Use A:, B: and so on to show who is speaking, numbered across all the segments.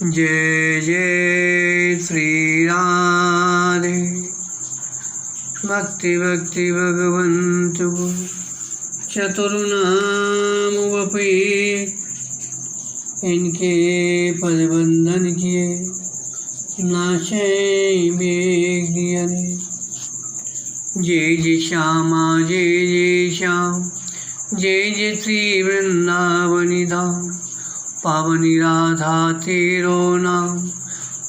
A: जय जय श्री राधे। भक्ति भक्ति भगवन्तु चतुर्नाम वपि इनके पदबंधन किए नाशे वेग दियने। जय जय श्यामा जय जय श्याम जय जय श्री वृंदावनी धाम। पावनी राधा तेरो नाम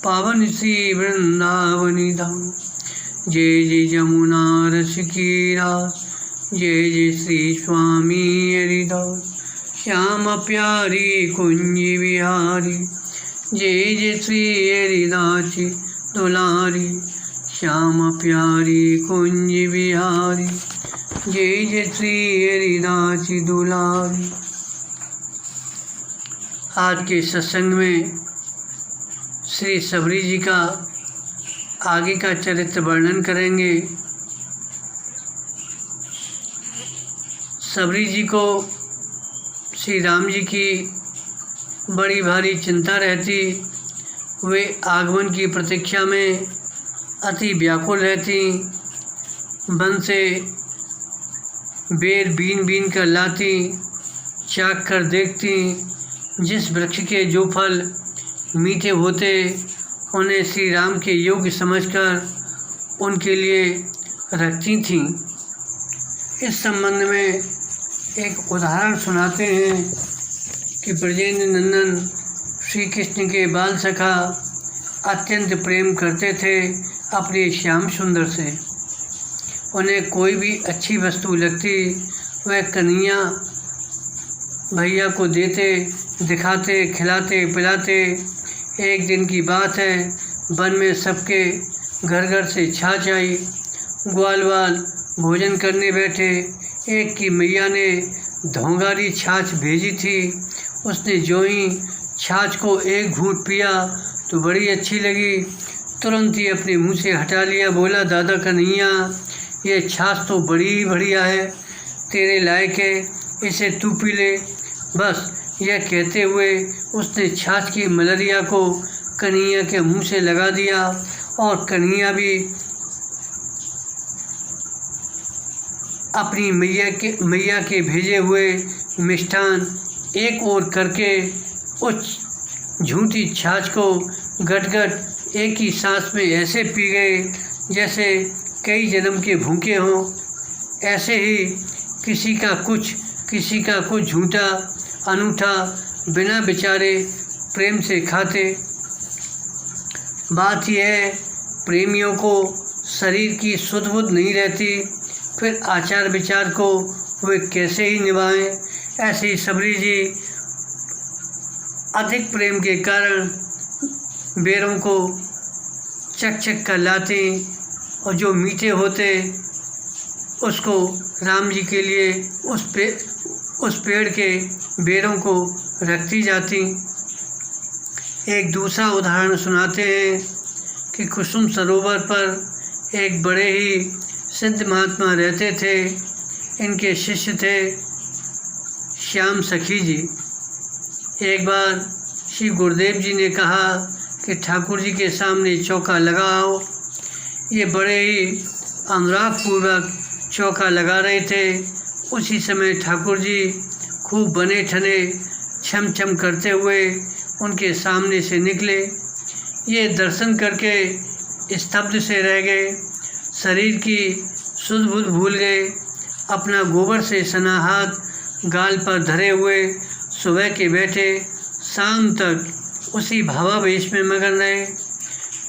A: पावन श्री वृंदावनी धाम। जय जय जमुना रस की रास जय जय श्री स्वामी हरिदास। श्याम प्यारी कुंज बिहारी जय जय श्री हरिदास दुलारी। श्याम प्यारी कुंज बिहारी जय जय श्री हरिदास दुलारी। आज के सत्संग में श्री सबरी जी का आगे का चरित्र वर्णन करेंगे। सबरी जी को श्री राम जी की बड़ी भारी चिंता रहती। वे आगमन की प्रतीक्षा में अति व्याकुल रहती। वन से बेर बीन बीन कर लाती, चाक कर देखती। जिस वृक्ष के जो फल मीठे होते उन्हें श्री राम के योग्य समझकर उनके लिए रखती थीं। इस संबंध में एक उदाहरण सुनाते हैं कि ब्रजेंद्र नंदन श्री कृष्ण के बाल सखा अत्यंत प्रेम करते थे अपने श्याम सुंदर से। उन्हें कोई भी अच्छी वस्तु लगती वह कन्हैया भैया को देते, दिखाते, खिलाते पिलाते। एक दिन की बात है, वन में सबके घर घर से छाछ आई। ग्वाल वाल भोजन करने बैठे। एक की मैया ने धोंगारी छाछ भेजी थी। उसने जो ही छाछ को एक घूंट पिया तो बड़ी अच्छी लगी। तुरंत ही अपने मुंह से हटा लिया। बोला, दादा कन्हैया, ये छाछ तो बड़ी बढ़िया है, तेरे लायक है, इसे तू पी ले। बस यह कहते हुए उसने छाछ की मलरिया को कन्हैया के मुंह से लगा दिया और कन्हैया भी अपनी मैया के भेजे हुए मिष्ठान एक ओर करके उस झूठी छाछ को गट-गट एक ही सांस में ऐसे पी गए जैसे कई जन्म के भूखे हों। ऐसे ही किसी का कुछ झूठा अनूठा बिना विचारे प्रेम से खाते। बात यह है, प्रेमियों को शरीर की सुध बुध नहीं रहती, फिर आचार विचार को वे कैसे ही निभाएं। ऐसे ही सबरी जी अधिक प्रेम के कारण बेरों को चक चक कर लाती और जो मीठे होते उसको राम जी के लिए उस पेड़ के बेरों को रखती जाती। एक दूसरा उदाहरण सुनाते हैं कि कुसुम सरोवर पर एक बड़े ही सिद्ध महात्मा रहते थे। इनके शिष्य थे श्याम सखी जी। एक बार श्री गुरुदेव जी ने कहा कि ठाकुर जी के सामने चौका लगाओ। ये बड़े ही अनुरागपूर्वक चौका लगा रहे थे। उसी समय ठाकुर जी खूब बने ठने छम छम करते हुए उनके सामने से निकले। ये दर्शन करके स्तब्ध से रह गए, शरीर की सुध बुध भूल गए। अपना गोबर से सना हाथ गाल पर धरे हुए सुबह के बैठे शाम तक उसी भावावेश में मगन रहे।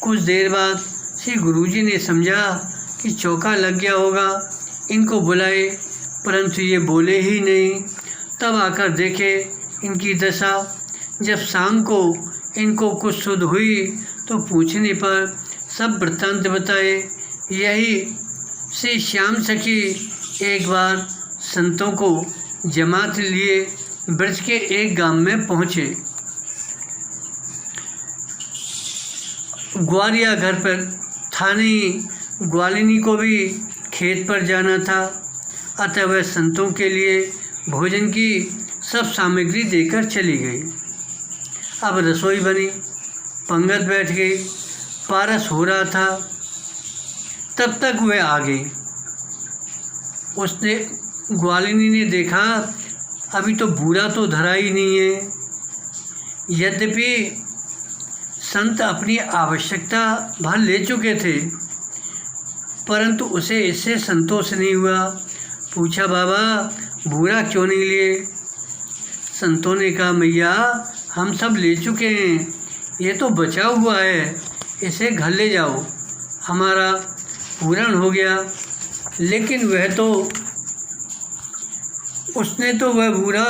A: कुछ देर बाद श्री गुरुजी ने समझा कि चौका लग गया होगा, इनको बुलाए, परंतु ये बोले ही नहीं। तब आकर देखे इनकी दशा। जब शाम को इनको कुछ सुध हुई तो पूछने पर सब वृत्तांत बताए। यही श्री श्याम सखी एक बार संतों को जमात लिए ब्रज के एक गांव में पहुँचे। ग्वालिया घर पर था नहीं, ग्वालिनी को भी खेत पर जाना था, अतः वह संतों के लिए भोजन की सब सामग्री देकर चली गई। अब रसोई बनी, पंगत बैठ गई। पारस हो रहा था, तब तक वह आ गई। उसने ग्वालिनी ने देखा अभी तो बूढ़ा तो धरा ही नहीं है। यद्यपि संत अपनी आवश्यकता भर ले चुके थे, परंतु उसे इससे संतोष नहीं हुआ। पूछा, बाबा बूढ़ा क्यों नहीं लिए? संतों ने कहा, मैया हम सब ले चुके हैं, ये तो बचा हुआ है, इसे घर ले जाओ, हमारा पूर्ण हो गया। लेकिन उसने तो वह बूढ़ा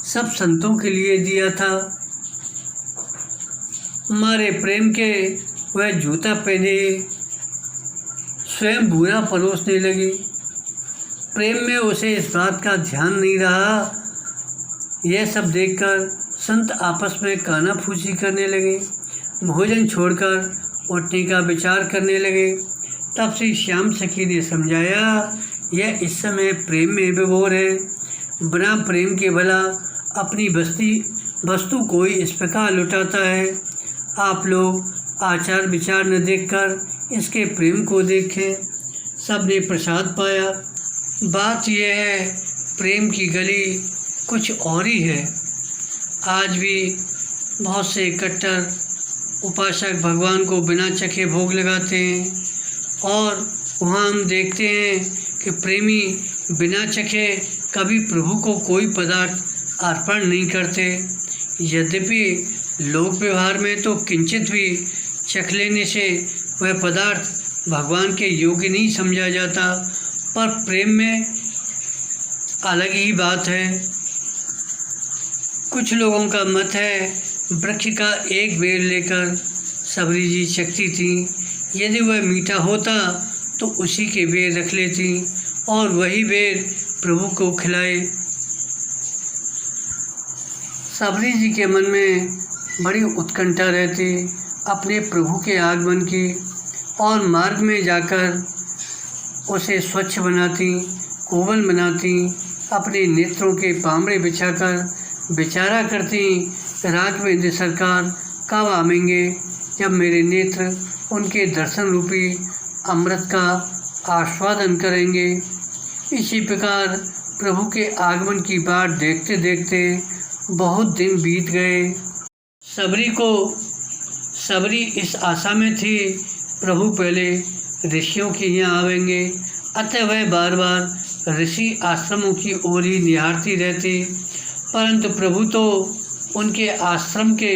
A: सब संतों के लिए दिया था। मारे प्रेम के वह जूता पहने स्वयं बूढ़ा परोसने लगी। प्रेम में उसे इस बात का ध्यान नहीं रहा। यह सब देखकर संत आपस में कानाफूसी करने लगे, भोजन छोड़कर उठने का विचार करने लगे। तब से श्याम सखी ने समझाया, यह इस समय प्रेम में विभोर है, बिना प्रेम के भला अपनी वस्तु कोई इस प्रकार लुटाता है। आप लोग आचार विचार न देखकर इसके प्रेम को देखें। सब ने प्रसाद पाया। बात यह है, प्रेम की गली कुछ और ही है। आज भी बहुत से कट्टर उपासक भगवान को बिना चखे भोग लगाते हैं, और वहाँ हम देखते हैं कि प्रेमी बिना चखे कभी प्रभु को कोई पदार्थ अर्पण नहीं करते। यद्यपि लोक व्यवहार में तो किंचित भी चख लेने से वह पदार्थ भगवान के योग्य नहीं समझा जाता, पर प्रेम में अलग ही बात है। कुछ लोगों का मत है, वृक्ष का एक बेर लेकर सबरी जी चखती थी, यदि वह मीठा होता तो उसी के बेर रख लेती और वही बेर प्रभु को खिलाए। सबरी जी के मन में बड़ी उत्कंठा रहती अपने प्रभु के आगमन की, और मार्ग में जाकर उसे स्वच्छ बनाती, कोमल बनाती, अपने नेत्रों के पामड़े बिछाकर विचारा करती, राघवेंद्र सरकार कब आवेंगे, जब मेरे नेत्र उनके दर्शन रूपी अमृत का आस्वादन करेंगे। इसी प्रकार प्रभु के आगमन की बाट देखते देखते बहुत दिन बीत गए। सबरी इस आशा में थी प्रभु पहले ऋषियों के यहाँ आवेंगे, अतः वह बार बार ऋषि आश्रमों की ओर ही निहारती रहती, परंतु प्रभु तो उनके आश्रम के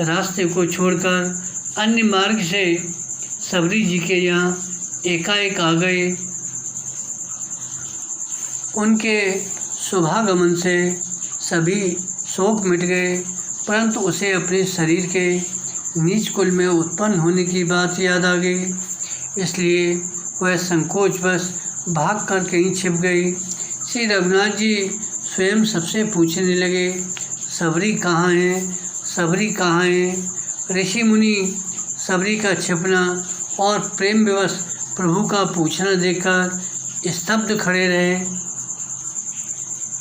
A: रास्ते को छोड़कर अन्य मार्ग से सबरी जी के यहाँ एकाएक आ गए। उनके शुभागमन से सभी शोक मिट गए, परंतु उसे अपने शरीर के नीच कुल में उत्पन्न होने की बात याद आ गई, इसलिए वह संकोचवश भाग कर कहीं छिप गई। श्री रघुनाथ जी स्वयं सबसे पूछने लगे, सबरी कहाँ है, सबरी कहाँ है? ऋषि मुनि सबरी का छिपना और प्रेम विवश प्रभु का पूछना देखकर स्तब्ध खड़े रहे।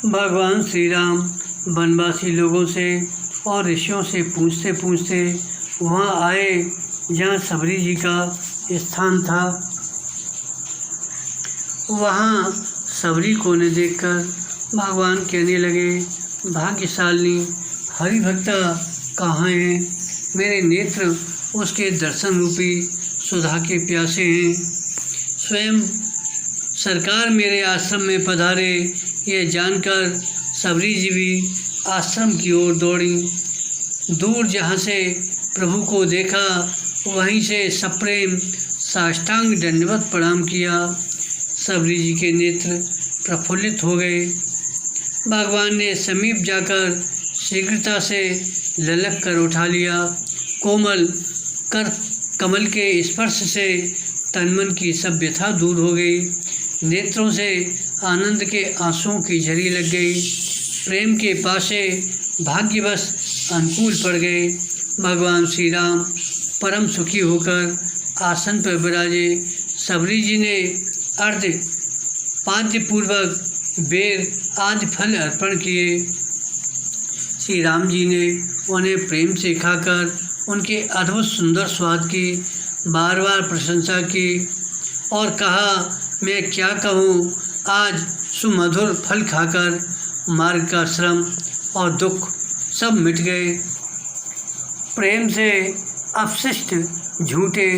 A: भगवान श्री राम वनवासी लोगों से और ऋषियों से पूछते पूछते वहाँ आए जहाँ सबरी जी का स्थान था। वहाँ सबरी को न देखकर भगवान कहने लगे, भाग्यशालिनी हरिभक्ता कहाँ है? मेरे नेत्र उसके दर्शन रूपी सुधा के प्यासे हैं। स्वयं सरकार मेरे आश्रम में पधारे, यह जानकर सबरी जी भी आश्रम की ओर दौड़ी। दूर जहाँ से प्रभु को देखा वहीं से सप्रेम साष्टांग दंडवत प्रणाम किया। सबरी जी के नेत्र प्रफुल्लित हो गए। भगवान ने समीप जाकर शीघ्रता से ललक कर उठा लिया। कोमल कर कमल के स्पर्श से तनमन की सब व्यथा दूर हो गई। नेत्रों से आनंद के आंसुओं की झरी लग गई। प्रेम के पासे भाग्यवश अनुकूल पड़ गए। भगवान श्री राम परम सुखी होकर आसन पर विराजे। सबरी जी ने अर्घ्य पाद्यपूर्वक बेर आदि फल अर्पण किए। श्री राम जी ने उन्हें प्रेम से खाकर उनके अद्भुत सुंदर स्वाद की बार बार प्रशंसा की और कहा, मैं क्या कहूँ, आज सुमधुर फल खाकर मार्ग का श्रम और दुख सब मिट गए। प्रेम से अपशिष्ट झूठे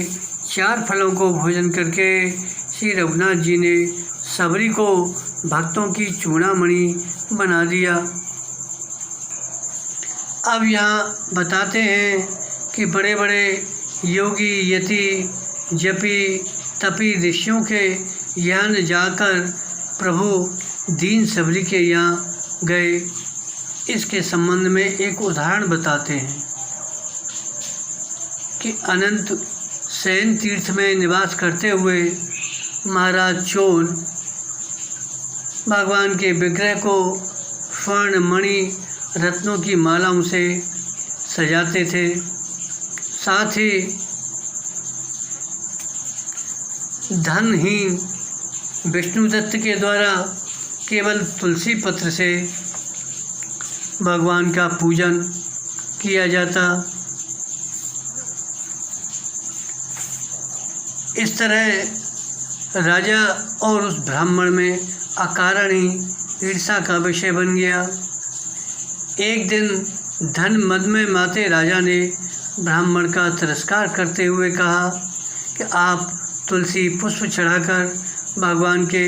A: 4 फलों को भोजन करके श्री रघुनाथ जी ने सबरी को भक्तों की चूड़ामणि बना दिया। अब यहाँ बताते हैं कि बड़े बड़े योगी, यति, जपी, तपी ऋषियों के यहाँ न जाकर प्रभु दीन सबरी के यहाँ गए। इसके संबंध में एक उदाहरण बताते हैं कि अनंत शयन तीर्थ में निवास करते हुए महाराज चोल भगवान के विग्रह को स्वर्ण, मणि, रत्नों की मालाओं से सजाते थे। साथ ही धनहीन विष्णुदत्त के द्वारा केवल तुलसी पत्र से भगवान का पूजन किया जाता। इस तरह राजा और उस ब्राह्मण में अकारण ही ईर्ष्या का विषय बन गया। एक दिन धन मद में माते राजा ने ब्राह्मण का तिरस्कार करते हुए कहा कि आप तुलसी पुष्प चढ़ाकर भगवान के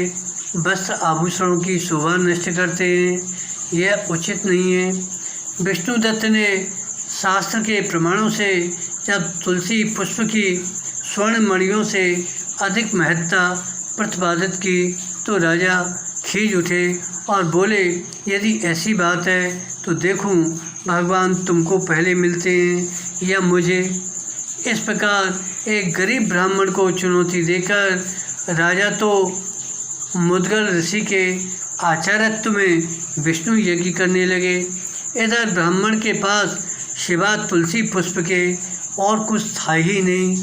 A: वस्त्र आभूषणों की शोभा नष्ट करते हैं, यह उचित नहीं है। विष्णुदत्त ने शास्त्र के प्रमाणों से जब तुलसी पुष्प की स्वर्ण मणियों से अधिक महत्ता प्रतिपादित की तो राजा खींच उठे और बोले, यदि ऐसी बात है तो देखूं भगवान तुमको पहले मिलते हैं या मुझे। इस प्रकार एक गरीब ब्राह्मण को चुनौती देकर राजा तो मुद्गल ऋषि के आचार्यत्व में विष्णु यज्ञ करने लगे। इधर ब्राह्मण के पास शिवा तुलसी पुष्प के और कुछ था ही नहीं,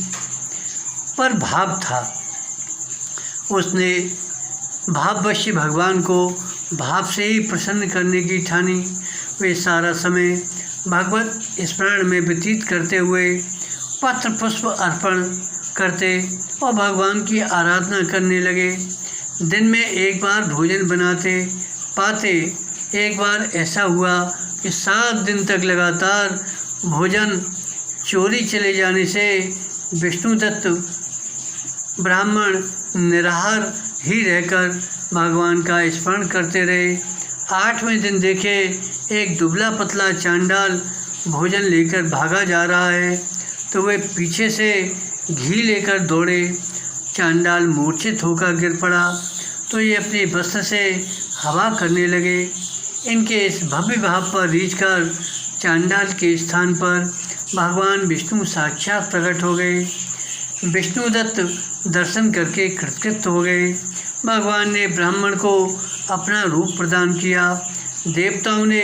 A: पर भाव था। उसने भाववश भगवान को भाव से ही प्रसन्न करने की ठानी। वे सारा समय भगवत स्मरण में व्यतीत करते हुए पत्र पुष्प अर्पण करते और भगवान की आराधना करने लगे। दिन में एक बार भोजन बनाते पाते। एक बार ऐसा हुआ कि 7 दिन तक लगातार भोजन चोरी चले जाने से विष्णुदत्त ब्राह्मण निराहार ही रहकर भगवान का स्मरण करते रहे। 8वें दिन देखे एक दुबला पतला चांडाल भोजन लेकर भागा जा रहा है तो वे पीछे से घी लेकर दौड़े। चांडाल मूर्छित होकर गिर पड़ा तो ये अपने वस्त्र से हवा करने लगे। इनके इस भव्य भाव पर रीझकर चांडाल के स्थान पर भगवान विष्णु साक्षात प्रकट हो गए। विष्णुदत्त दर्शन करके कृतकृत हो गए। भगवान ने ब्राह्मण को अपना रूप प्रदान किया। देवताओं ने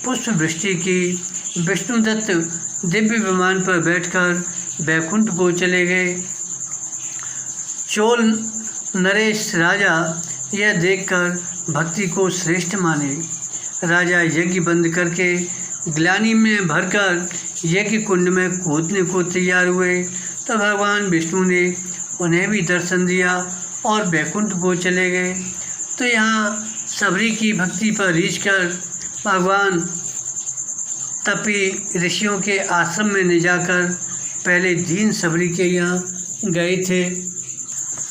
A: पुष्प वृष्टि की। विष्णुदत्त दिव्य विमान पर बैठकर वैकुंठ को चले गए। चोल नरेश राजा यह देखकर भक्ति को श्रेष्ठ माने। राजा यज्ञ बंद करके ग्लानि में भरकर यज्ञ कुंड में कूदने को तैयार हुए तो भगवान विष्णु ने उन्हें भी दर्शन दिया और वैकुंठ को चले गए। तो यहाँ सबरी की भक्ति पर रीझकर भगवान तपी ऋषियों के आश्रम में ले जाकर पहले दीन सबरी के यहाँ गए थे।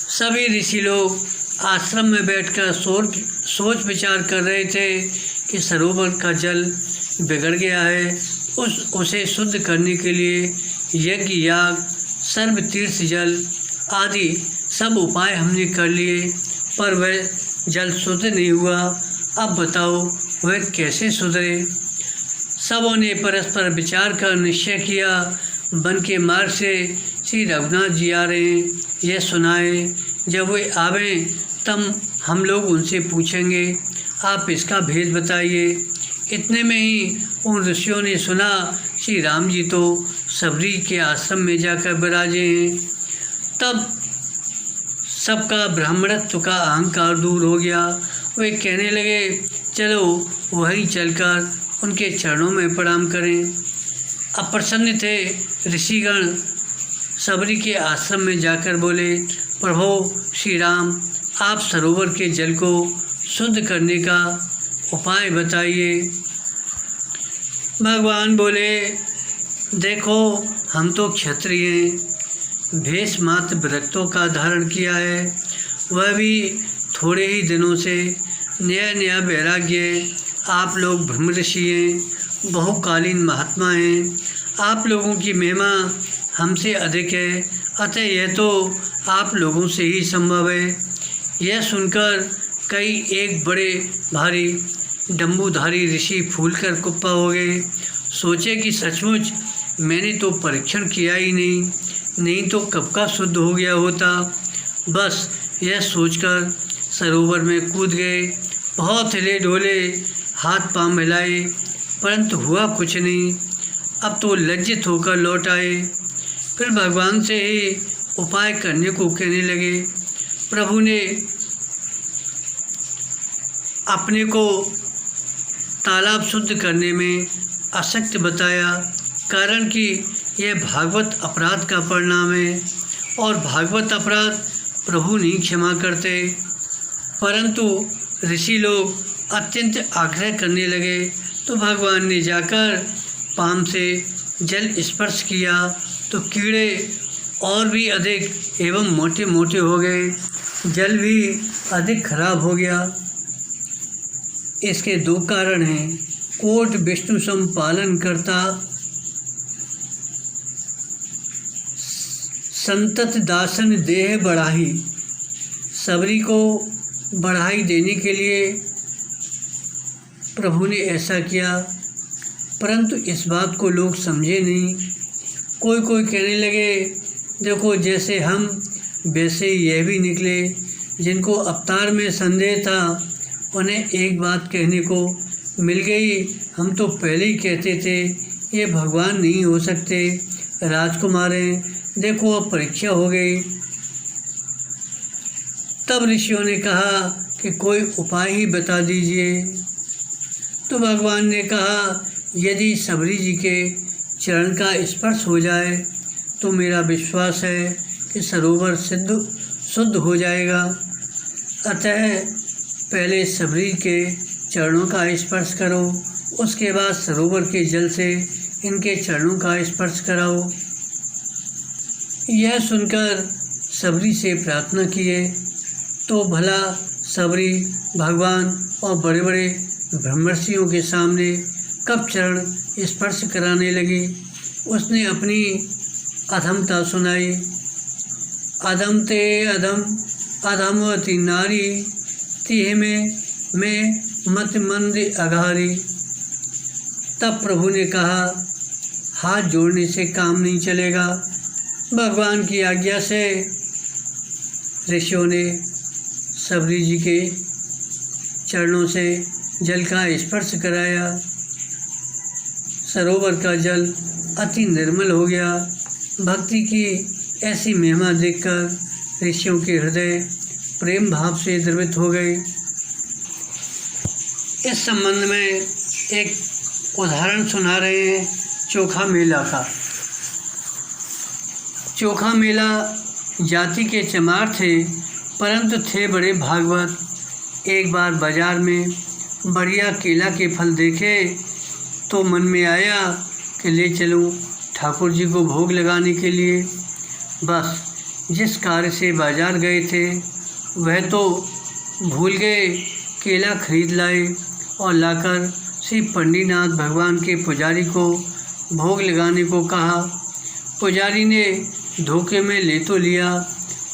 A: सभी ऋषि लोग आश्रम में बैठकर सोच विचार कर रहे थे कि सरोवर का जल बिगड़ गया है, उसे शुद्ध करने के लिए यज्ञ, याग, सर्व तीर्थ जल आदि सब उपाय हमने कर लिए, पर वह जल शुद्ध नहीं हुआ। अब बताओ वह कैसे सुधरे। सबों ने परस्पर विचार कर निश्चय किया, वन के मार्ग से श्री रघुनाथ जी आ रहे हैं, यह सुनाए। जब वे आवें तब हम लोग उनसे पूछेंगे, आप इसका भेद बताइए। इतने में ही उन ऋषियों ने सुना, श्री राम जी तो सबरी के आश्रम में जाकर विराजे हैं। तब सबका ब्राह्मणत्व का अहंकार दूर हो गया। वे कहने लगे, चलो वहीं चलकर उनके चरणों में प्रणाम करें। अप्रसन्न थे ऋषिगण सबरी के आश्रम में जाकर बोले, प्रभु श्री राम, आप सरोवर के जल को शुद्ध करने का उपाय बताइए। भगवान बोले, देखो हम तो क्षत्रिय हैं, भेष मात्र विरक्तों का धारण किया है, वह भी थोड़े ही दिनों से। नया नया वैराग्य। आप लोग ब्रह्मऋषि हैं, बहुकालीन महात्मा हैं, आप लोगों की महिमा हमसे अधिक है, अतः यह तो आप लोगों से ही संभव है। यह सुनकर कई एक बड़े भारी डंबूधारी ऋषि फूलकर कुप्पा हो गए। सोचे कि सचमुच मैंने तो परीक्षण किया ही नहीं तो कब का शुद्ध हो गया होता। बस यह सोचकर सरोवर में कूद गए। बहुत हिले डोले, हाथ पांव मिलाए, परंतु हुआ कुछ नहीं। अब तो लज्जित होकर लौट आए। फिर भगवान से ही उपाय करने को कहने लगे। प्रभु ने अपने को तालाब शुद्ध करने में आसक्त बताया, कारण कि यह भागवत अपराध का परिणाम है और भागवत अपराध प्रभु नहीं क्षमा करते। परंतु ऋषि लोग अत्यंत आग्रह करने लगे तो भगवान ने जाकर पाम से जल स्पर्श किया तो कीड़े और भी अधिक एवं मोटे मोटे हो गए, जल भी अधिक खराब हो गया। इसके दो कारण हैं। कोट विष्णु सम पालन करता, संतत दासन देह बढ़ाई। सबरी को बढ़ाई देने के लिए प्रभु ने ऐसा किया, परंतु इस बात को लोग समझे नहीं। कोई कहने लगे, देखो जैसे हम वैसे यह भी निकले। जिनको अवतार में संदेह था उन्हें एक बात कहने को मिल गई। हम तो पहले ही कहते थे ये भगवान नहीं हो सकते, राजकुमार हैं, देखो अब परीक्षा हो गई। तब ऋषियों ने कहा कि कोई उपाय ही बता दीजिए। तो भगवान ने कहा, यदि सबरी जी के चरण का स्पर्श हो जाए तो मेरा विश्वास है कि सरोवर शुद्ध हो जाएगा। अतः पहले सबरी के चरणों का स्पर्श करो, उसके बाद सरोवर के जल से इनके चरणों का स्पर्श कराओ। यह सुनकर सबरी से प्रार्थना किए तो भला सबरी भगवान और बड़े बड़े ब्रह्मर्षियों के सामने कब चरण स्पर्श कराने लगी। उसने अपनी अधमता सुनाई। अधम ते अधम अधमवती नारी, तिह में मैं मत मंद अघारी। तब प्रभु ने कहा, हाथ जोड़ने से काम नहीं चलेगा। भगवान की आज्ञा से ऋषियों ने सबरी जी के चरणों से जल का स्पर्श कराया। सरोवर का जल अति निर्मल हो गया। भक्ति की ऐसी महिमा देखकर ऋषियों के हृदय प्रेम भाव से द्रवित हो गए। इस संबंध में एक उदाहरण सुना रहे हैं चोखा मेला का। चोखा मेला जाति के चमार थे, परंतु थे बड़े भागवत। एक बार बाजार में बढ़िया केला के फल देखे तो मन में आया कि ले चलूं ठाकुर जी को भोग लगाने के लिए। बस जिस कार्य से बाजार गए थे वह तो भूल गए। केला खरीद लाए और लाकर श्री पंडीनाथ भगवान के पुजारी को भोग लगाने को कहा। पुजारी ने धोखे में ले तो लिया,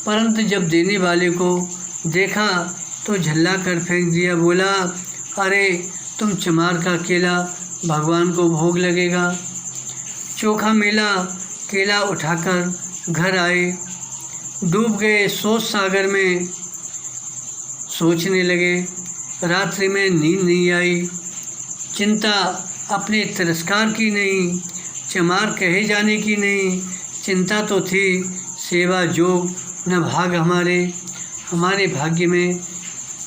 A: परंतु जब देने वाले को देखा तो झल्ला कर फेंक दिया। बोला, अरे तुम चमार का केला भगवान को भोग लगेगा। चोखा मेला केला उठाकर घर आए, डूब गए सोच सागर में। सोचने लगे, रात्रि में नींद नहीं आई। चिंता अपने तिरस्कार की नहीं, चमार कहे जाने की नहीं, चिंता तो थी सेवा जोग न भाग हमारे भाग्य में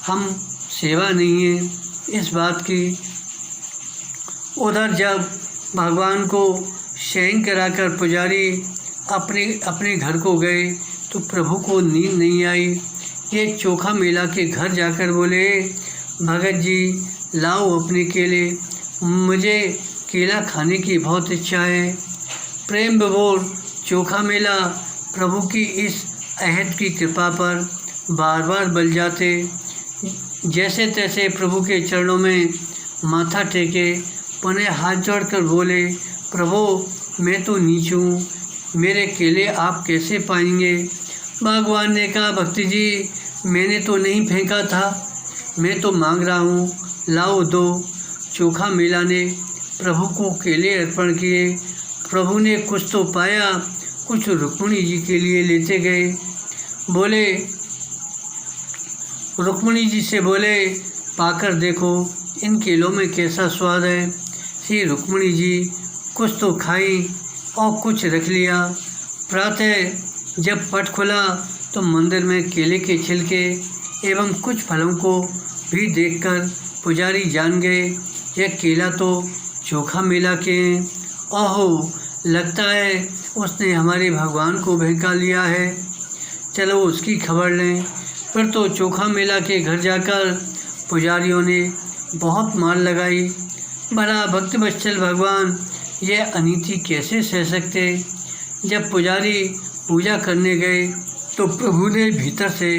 A: हम सेवा नहीं है इस बात की। उधर जब भगवान को शयन कराकर पुजारी अपने अपने घर को गए तो प्रभु को नींद नहीं आई। ये चोखा मेला के घर जाकर बोले, भगत जी लाओ अपने केले, मुझे केला खाने की बहुत इच्छा है। प्रेम विभोर चोखा मेला प्रभु की इस अहद की कृपा पर बार बार बल जाते। जैसे तैसे प्रभु के चरणों में माथा टेके पुनः हाथ जोड़कर बोले, प्रभु मैं तो नीच हूँ, मेरे केले आप कैसे पाएंगे। भगवान ने कहा, भक्ति जी मैंने तो नहीं फेंका था, मैं तो मांग रहा हूँ, लाओ दो। चोखा मेला ने प्रभु को केले अर्पण किए। प्रभु ने कुछ तो पाया, कुछ रुक्मिणी जी के लिए लेते गए। बोले, रुक्मिणी जी से बोले, पाकर देखो इन केलों में कैसा स्वाद है। श्री रुक्मिणी जी कुछ तो खाई और कुछ रख लिया। प्रातः जब पट खुला तो मंदिर में केले के छिलके एवं कुछ फलों को भी देखकर पुजारी जान गए, यह केला तो चोखा मेला के हैं। ओहो, लगता है उसने हमारे भगवान को बहका लिया है, चलो उसकी खबर लें। फिर तो चोखा मेला के घर जाकर पुजारियों ने बहुत मार लगाई। भला भक्त वत्सल भगवान यह अनीति कैसे सह सकते। जब पुजारी पूजा करने गए तो प्रभु ने भीतर से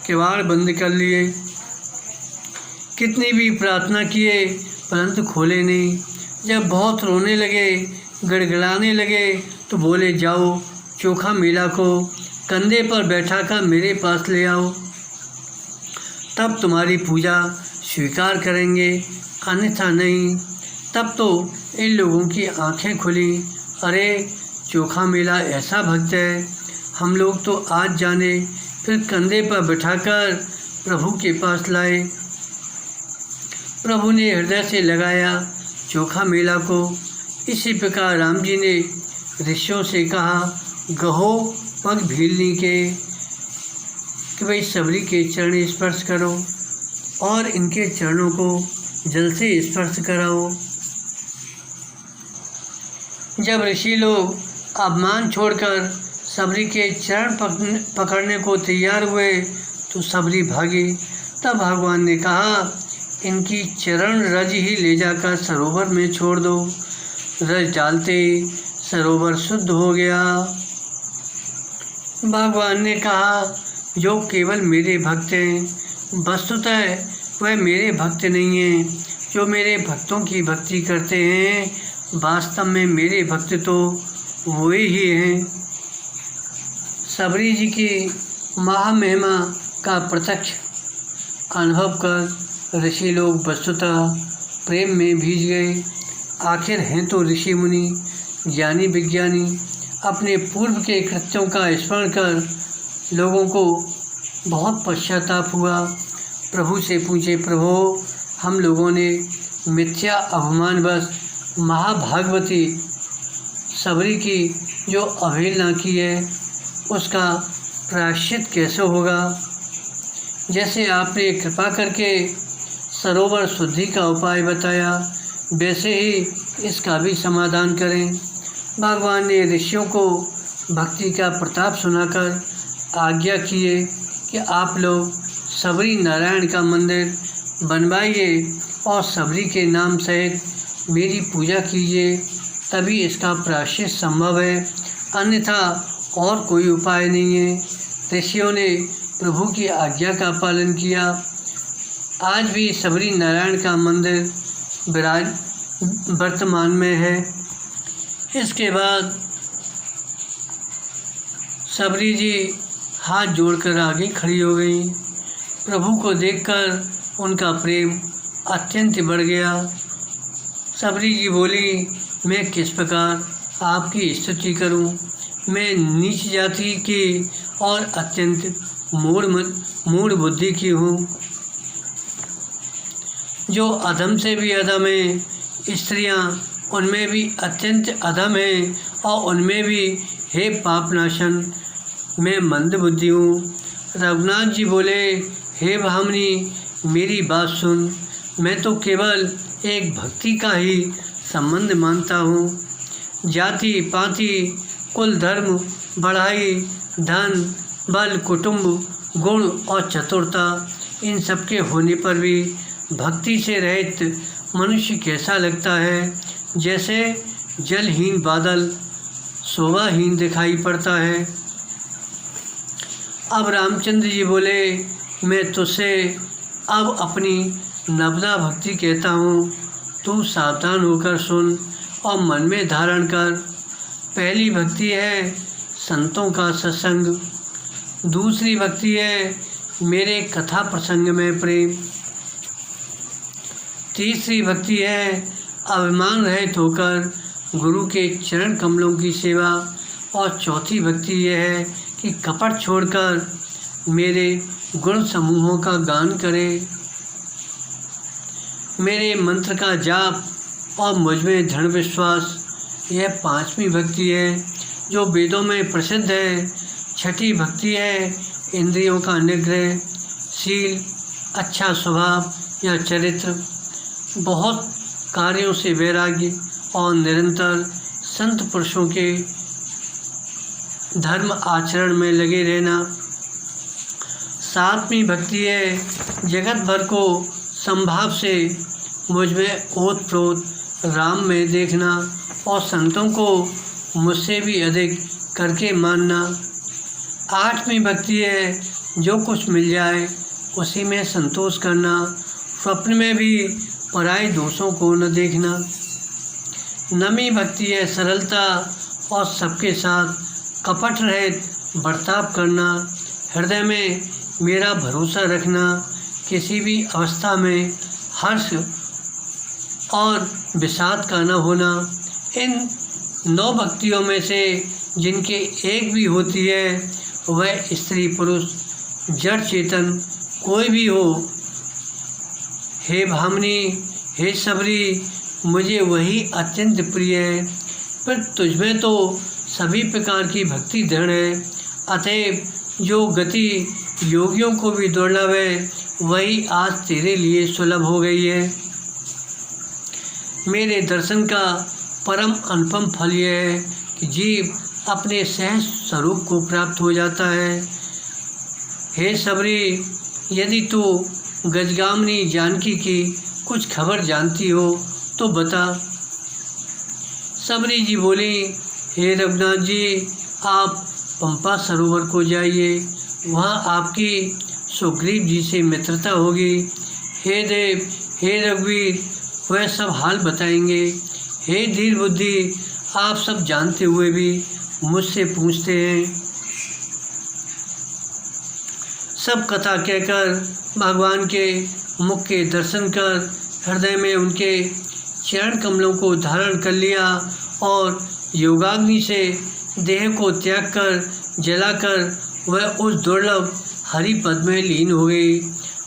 A: किवाड़ बंद कर लिए। कितनी भी प्रार्थना किए परंतु खोले नहीं। जब बहुत रोने लगे, गड़गड़ाने लगे तो बोले, जाओ चोखा मेला को कंधे पर बैठाकर मेरे पास ले आओ, तब तुम्हारी पूजा स्वीकार करेंगे, अन्यथा नहीं। तब तो इन लोगों की आंखें खुली। अरे चोखा मेला ऐसा भक्त है, हम लोग तो आज जाने। फिर कंधे पर बैठाकर प्रभु के पास लाए। प्रभु ने हृदय से लगाया चोखा मेला को। इसी प्रकार राम जी ने ऋषियों से कहा, गहो पग भीलनी के कि भाई सबरी के चरण स्पर्श करो और इनके चरणों को जल से स्पर्श कराओ। जब ऋषि लोग अपमान छोड़कर सबरी के चरण पकड़ने को तैयार हुए तो सबरी भागी। तब भगवान ने कहा, इनकी चरण रज ही ले जाकर सरोवर में छोड़ दो। रज डालते ही सरोवर शुद्ध हो गया। भगवान ने कहा, जो केवल मेरे भक्त हैं, वस्तुतः वह मेरे भक्त नहीं हैं। जो मेरे भक्तों की भक्ति करते हैं, वास्तव में मेरे भक्त तो वे ही हैं। सबरी जी की महामहिमा का प्रत्यक्ष अनुभव कर ऋषि लोग वस्तुतः प्रेम में भीज गए। आखिर हैं तो ऋषि मुनि, ज्ञानी विज्ञानी। अपने पूर्व के कृत्यों का स्मरण कर लोगों को बहुत पश्चाताप हुआ। प्रभु से पूछे, प्रभु हम लोगों ने मिथ्या अभिमानवश महाभागवती सबरी की जो अवहेलना की है, उसका प्रायश्चित कैसे होगा। जैसे आपने कृपा करके सरोवर शुद्धि का उपाय बताया, वैसे ही इसका भी समाधान करें। भगवान ने ऋषियों को भक्ति का प्रताप सुनाकर आज्ञा किए कि आप लोग सबरी नारायण का मंदिर बनवाइए और सबरी के नाम सहित मेरी पूजा कीजिए, तभी इसका प्रायश्चित संभव है, अन्यथा और कोई उपाय नहीं है। ऋषियों ने प्रभु की आज्ञा का पालन किया। आज भी सबरी नारायण का मंदिर वर्तमान में है। इसके बाद सबरी जी हाथ जोड़कर आगे खड़ी हो गई। प्रभु को देखकर उनका प्रेम अत्यंत बढ़ गया। सबरी जी बोली, मैं किस प्रकार आपकी स्तुति करूं। मैं नीच जाति की और अत्यंत मूढ़ बुद्धि की हूँ। जो अधम से भी अधम है, स्त्रियाँ उनमें भी अत्यंत अधम है और उनमें भी हे पापनाशन मैं मंद बुद्धि हूँ। रघुनाथ जी बोले, हे भामिनी मेरी बात सुन, मैं तो केवल एक भक्ति का ही संबंध मानता हूँ। जाति पाति कुल धर्म बढ़ाई धन बल कुटुंब गुण और चतुरता इन सब के होने पर भी भक्ति से रहित मनुष्य कैसा लगता है, जैसे जलहीन बादल शोभाहीन दिखाई पड़ता है। अब रामचंद्र जी बोले, मैं तुझसे अब अपनी नवदा भक्ति कहता हूँ, तू सावधान होकर सुन और मन में धारण कर। पहली भक्ति है संतों का सत्संग, दूसरी भक्ति है मेरे कथा प्रसंग में प्रेम, तीसरी भक्ति है अभिमान रहित होकर गुरु के चरण कमलों की सेवा, और चौथी भक्ति यह है कि कपट छोड़कर मेरे गुण समूहों का गान करे, मेरे मंत्र का जाप और मुझ में दृढ़ विश्वास। यह पांचवी भक्ति है जो वेदों में प्रसिद्ध है। छठी भक्ति है इंद्रियों का निग्रह, शील, अच्छा स्वभाव या चरित्र, बहुत कार्यों से वैराग्य और निरंतर संत पुरुषों के धर्म आचरण में लगे रहना। सातवीं भक्ति है जगत भर को संभाव से मुझ में ओत-प्रोत राम में देखना और संतों को मुझसे भी अधिक करके मानना। आठवीं भक्ति है जो कुछ मिल जाए उसी में संतोष करना, स्वप्न में भी पराये दोषों को न देखना। नवीं भक्ति है सरलता और सबके साथ कपट रहित बर्ताव करना, हृदय में मेरा भरोसा रखना, किसी भी अवस्था में हर्ष और विषाद का न होना। इन 9 भक्तियों में से जिनके एक भी होती है वह स्त्री पुरुष जड़ चेतन कोई भी हो, हे भामिनी हे सबरी, मुझे वही अत्यंत प्रिय है। पर तुझमें तो सभी प्रकार की भक्ति दृढ़ है, अतएव जो गति योगियों को भी दुर्लभ है वही आज तेरे लिए सुलभ हो गई है। मेरे दर्शन का परम अनुपम फल यह है कि जीव अपने सहज स्वरूप को प्राप्त हो जाता है। हे सबरी, यदि तू गजगामिनी जानकी की कुछ खबर जानती हो तो बता। सबरी जी बोली, हे रघुनाथ जी, आप पंपा सरोवर को जाइए, वहाँ आपकी सुग्रीव जी से मित्रता होगी। हे देव, हे रघुवीर, वह सब हाल बताएंगे। हे धीर बुद्धि, आप सब जानते हुए भी मुझसे पूछते हैं। सब कथा कहकर भगवान के मुख के दर्शन कर हृदय में उनके चरण कमलों को धारण कर लिया और योगाग्नि से देह को त्याग कर जलाकर वह उस दुर्लभ हरि पद में लीन हो गई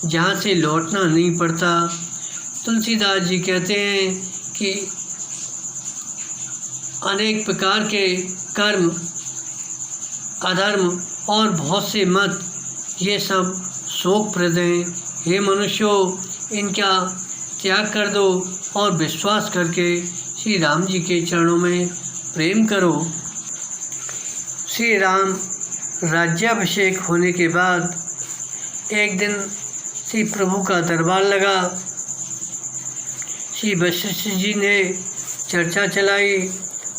A: जहाँ से लौटना नहीं पड़ता। तुलसीदास जी कहते हैं कि अनेक प्रकार के कर्म, अधर्म और बहुत से मत ये सब शोकप्रद हैं। हे मनुष्यों, इनका त्याग कर दो और विश्वास करके श्री राम जी के चरणों में प्रेम करो। श्री राम राज्याभिषेक होने के बाद एक दिन श्री प्रभु का दरबार लगा। श्री वशिष्ठ जी ने चर्चा चलाई,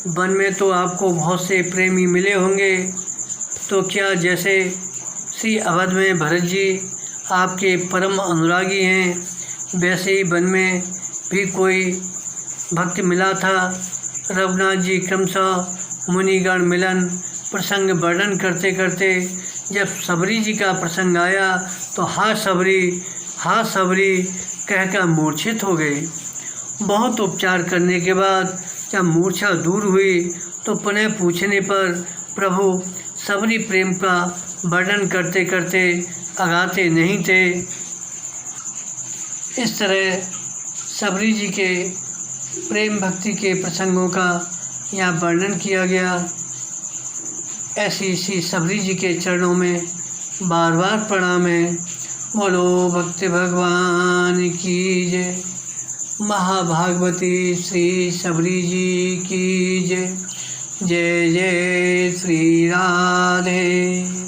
A: वन में तो आपको बहुत से प्रेमी मिले होंगे, तो क्या जैसे श्री अवध में भरत जी आपके परम अनुरागी हैं, वैसे ही वन में भी कोई भक्त मिला था। रघुनाथ जी क्रमशः मुनिगण मिलन प्रसंग वर्णन करते करते जब सबरी जी का प्रसंग आया तो हा सबरी कहकर मूर्छित हो गए। बहुत उपचार करने के बाद जब मूर्छा दूर हुई तो पुनः पूछने पर प्रभु सबरी प्रेम का वर्णन करते करते अगाते नहीं थे। इस तरह सबरी जी के प्रेम भक्ति के प्रसंगों का यहाँ वर्णन किया गया। ऐसी श्री सबरी जी के चरणों में बार बार प्रणाम है। बोलो भक्त भगवान की जय, महाभागवती श्री शबरी जी की जय। जय जय श्री राधे।